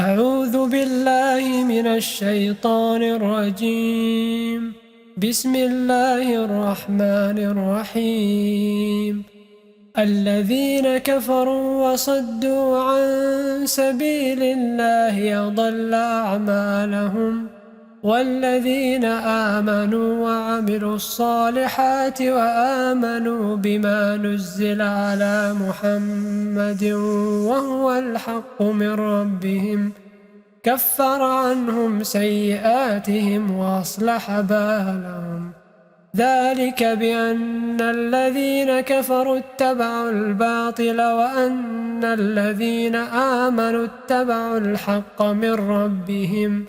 أعوذ بالله من الشيطان الرجيم. بسم الله الرحمن الرحيم. الذين كفروا وصدوا عن سبيل الله أضل أعمالهم، والذين آمنوا وعملوا الصالحات وآمنوا بما نزل على محمد وهو الحق من ربهم كفر عنهم سيئاتهم وأصلح بالهم. ذلك بأن الذين كفروا اتبعوا الباطل وأن الذين آمنوا اتبعوا الحق من ربهم.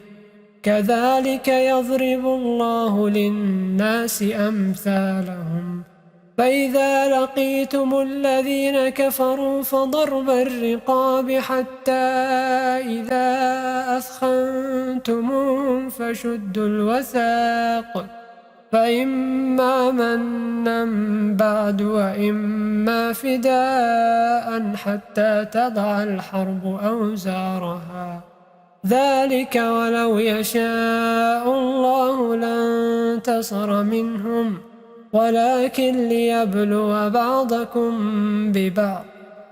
كذلك يضرب الله للناس أمثالهم. فإذا لقيتم الذين كفروا فضرب الرقاب حتى إذا أثخنتموهم فشدوا الوثاق، فإما منا بعد وإما فداء حتى تضع الحرب أوزارها. ذلك ولو يشاء الله لانتصر منهم، ولكن ليبلو بعضكم ببعض.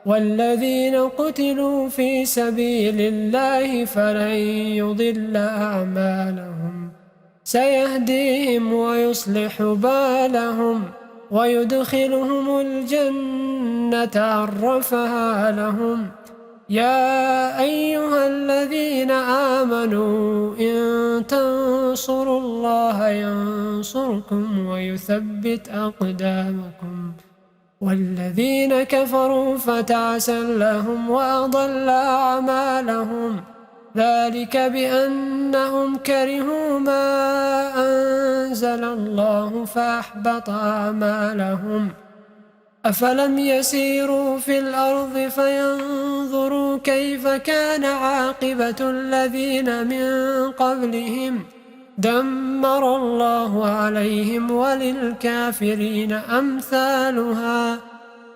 والذين قتلوا في سبيل الله فلن يضل أعمالهم، سيهديهم ويصلح بالهم ويدخلهم الجنة عرفها لهم. يا أيها الذين آمنوا إن تنصروا الله ينصركم ويثبت أقدامكم. والذين كفروا فتعسا لهم وأضل أعمالهم. ذلك بأنهم كرهوا ما أنزل الله فأحبط أعمالهم. أفلم يسيروا في الأرض فينظروا كيف كان عاقبة الذين من قبلهم؟ دمر الله عليهم وللكافرين أمثالها.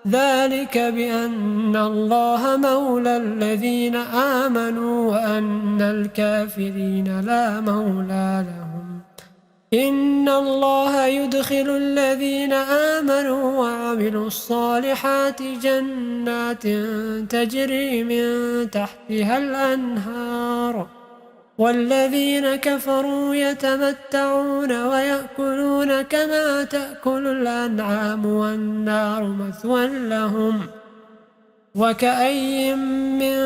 ذلك بأن الله مولى الذين آمنوا وأن الكافرين لا مولى لهم. إن الله يدخل الذين آمنوا وعملوا الصالحات جنات تجري من تحتها الأنهار، والذين كفروا يتمتعون ويأكلون كما تأكل الأنعام والنار مثوى لهم. وكأي من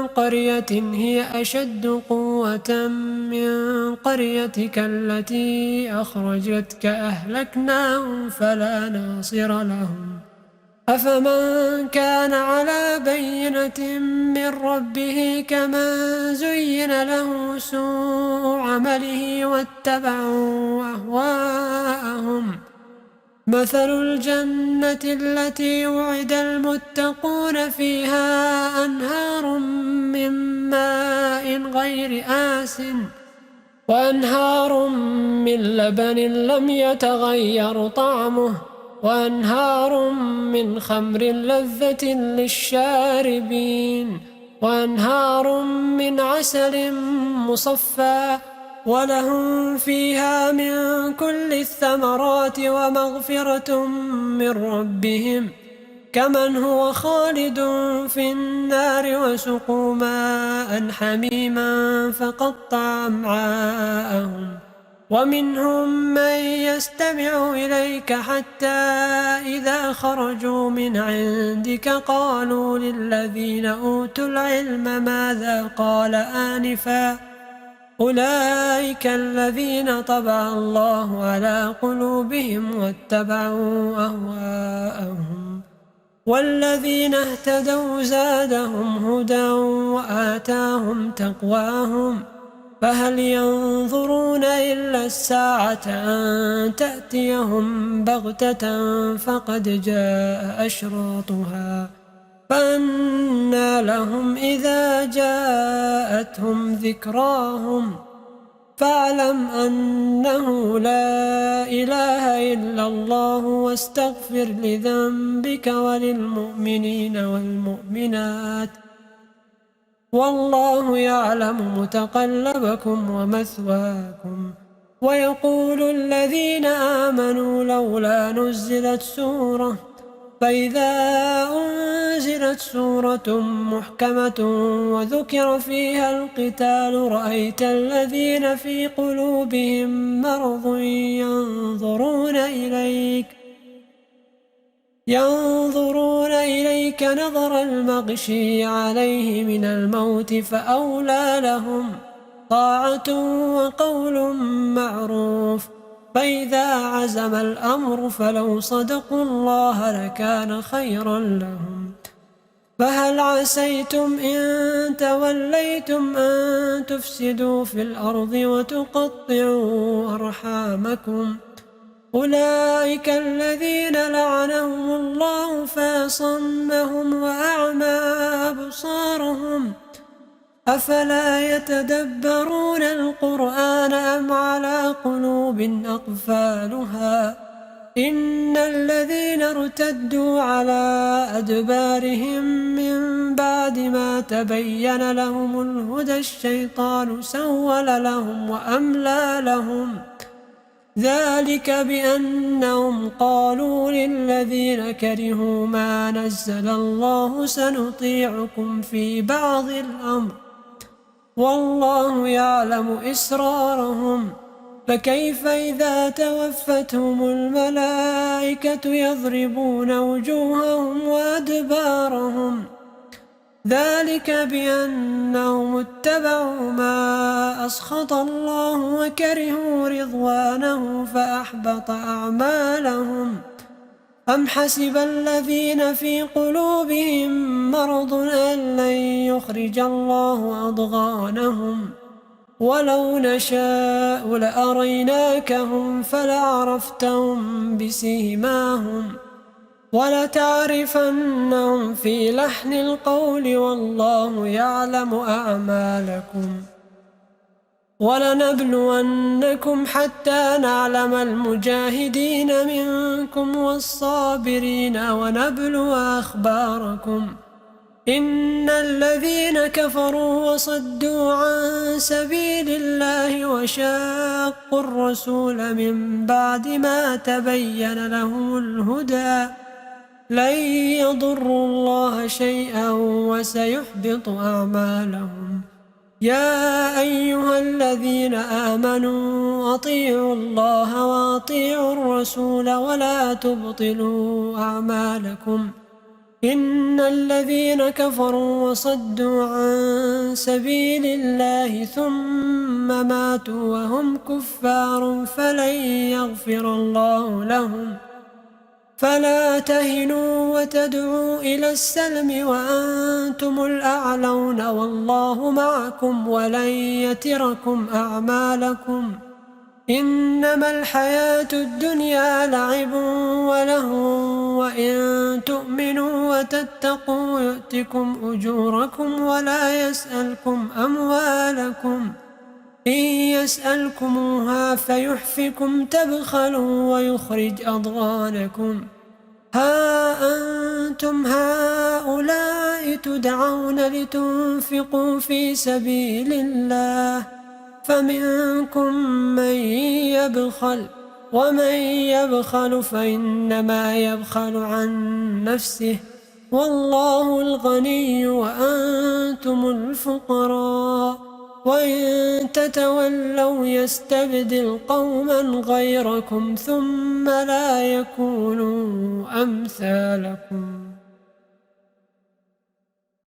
قرية هي أشد قوة من قريتك التي أخرجتك أهلكناهم فلا ناصر لهم. أفمن كان على بينة من ربه كمن زين له سوء عمله واتبعوا أهواءهم. مثل الجنة التي وعد المتقون فيها أنهار من ماء غير آسٍ وأنهار من لبن لم يتغير طعمه وأنهار من خمر لذة للشاربين وأنهار من عسل مصفى ولهم فيها من كل الثمرات ومغفرة من ربهم كمن هو خالد في النار وسقوا ماء حميما فقطع أمعاءهم. ومنهم من يستمع إليك حتى إذا خرجوا من عندك قالوا للذين أوتوا العلم ماذا قال آنفا أولئك الذين طبع الله على قلوبهم واتبعوا أهواءهم. والذين اهتدوا زادهم هدى وآتاهم تقواهم. فهل ينظرون إلا الساعة أن تأتيهم بغتة فقد جاء أشراطها فأنى لهم إذا جاءتهم ذكراهم. فاعلم أنه لا إله إلا الله واستغفر لذنبك وللمؤمنين والمؤمنات والله يعلم متقلبكم ومثواكم. ويقول الذين آمنوا لولا نزلت سورة، فإذا أنزلت سورة محكمة وذكر فيها القتال رأيت الذين في قلوبهم مرض ينظرون إليك نظر المغشي عليه من الموت، فأولى لهم طاعة وقول معروف. فإذا عزم الأمر فلو صدقوا الله لكان خيرا لهم. فهل عسيتم إن توليتم أن تفسدوا في الأرض وتقطعوا أرحامكم؟ أولئك الذين لعنهم الله فأصمهم وأعمى أبصارهم. أفلا يتدبرون القرآن أم على قلوب أقفالها؟ إن الذين ارتدوا على أدبارهم من بعد ما تبين لهم الهدى الشيطان سول لهم وأملى لهم. ذلك بأنهم قالوا للذين كرهوا ما نزل الله سنطيعكم في بعض الأمر والله يعلم إسرارهم. فكيف إذا توفتهم الملائكة يضربون وجوههم وأدبارهم؟ ذلك بأنهم اتبعوا ما أسخط الله وكرهوا رضوانه فأحبط أعمالهم. أم حسب الذين في قلوبهم مرض أن لن يخرج الله أضغانهم؟ ولو نشاء لأريناكهم فلعرفتهم بسيماهم ولتعرفنهم في لحن القول والله يعلم أعمالكم. ولنبلونكم حتى نعلم المجاهدين منكم والصابرين ونبلو أخباركم. إن الذين كفروا وصدوا عن سبيل الله وشاقوا الرسول من بعد ما تبين لهم الهدى لن يضروا الله شيئا وسيحبط أعمالهم. يا أيها الذين آمنوا أطيعوا الله وأطيعوا الرسول ولا تبطلوا أعمالكم. إن الذين كفروا وصدوا عن سبيل الله ثم ماتوا وهم كفار فلن يغفر الله لهم. فلا تهنوا وتدعوا إلى السلم وأنتم الأعلون والله معكم ولن يتركم أعمالكم. إنما الحياة الدنيا لعب ولهو وإن تؤمنوا وتتقوا يؤتكم أجوركم ولا يسألكم أموالكم. إن يسألكموها فيحفكم تبخلوا ويخرج أضغانكم. ها أنتم هؤلاء تدعون لتنفقوا في سبيل الله فمنكم من يبخل ومن يبخل فإنما يبخل عن نفسه والله الغني وأنتم الفقراء. وإن تتولوا يستبدل قوما غيركم ثم لا يكونوا أمثالكم.